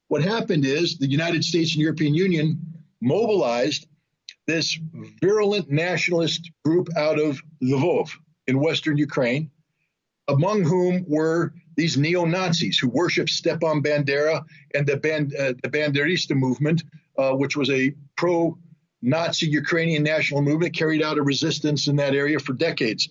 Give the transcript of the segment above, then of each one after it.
What happened is the United States and European Union mobilized this virulent nationalist group out of Lvov in Western Ukraine, among whom were these neo-Nazis who worship Stepan Bandera and the Banderista movement, which was a pro-Nazi Ukrainian national movement, carried out a resistance in that area for decades.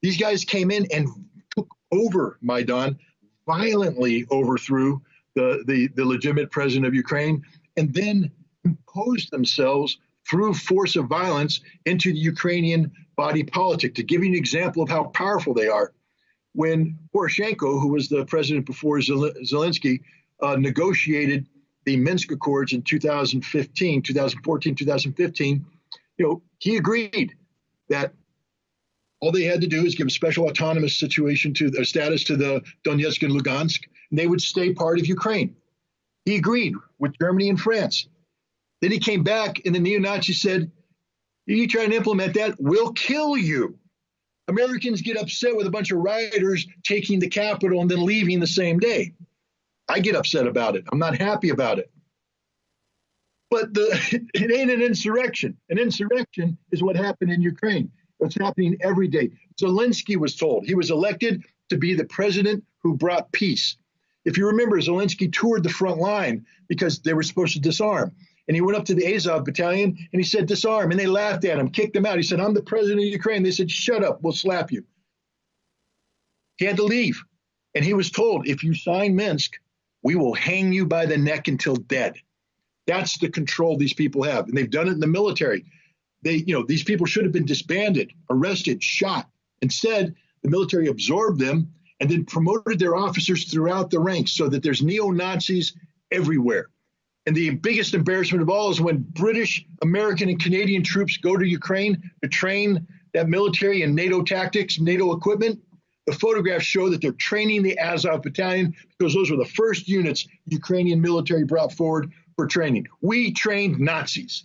These guys came in and took over Maidan, violently overthrew the legitimate president of Ukraine, and then imposed themselves through force of violence into the Ukrainian body politic. To give you an example of how powerful they are, when Poroshenko, who was the president before Zelensky, negotiated the Minsk Accords in 2014, 2015, he agreed that all they had to do is give a special autonomous situation to their status to the Donetsk and Lugansk, and they would stay part of Ukraine. He agreed with Germany and France. Then he came back, and the neo-Nazis said, you try to implement that, we'll kill you. Americans get upset with a bunch of rioters taking the capital and then leaving the same day. I get upset about it. I'm not happy about it. But it ain't an insurrection. An insurrection is what happened in Ukraine. It's happening every day. Zelensky was told he was elected to be the president who brought peace. If you remember, Zelensky toured the front line because they were supposed to disarm. And he went up to the Azov battalion and he said, disarm. And they laughed at him, kicked him out. He said, I'm the president of Ukraine. They said, shut up, we'll slap you. He had to leave. And he was told, if you sign Minsk, we will hang you by the neck until dead. That's the control these people have. And they've done it in the military. These people should have been disbanded, arrested, shot. Instead, the military absorbed them and then promoted their officers throughout the ranks so that there's neo-Nazis everywhere. And the biggest embarrassment of all is when British, American, and Canadian troops go to Ukraine to train that military and NATO tactics, NATO equipment. The photographs show that they're training the Azov battalion because those were the first units Ukrainian military brought forward for training. We trained Nazis.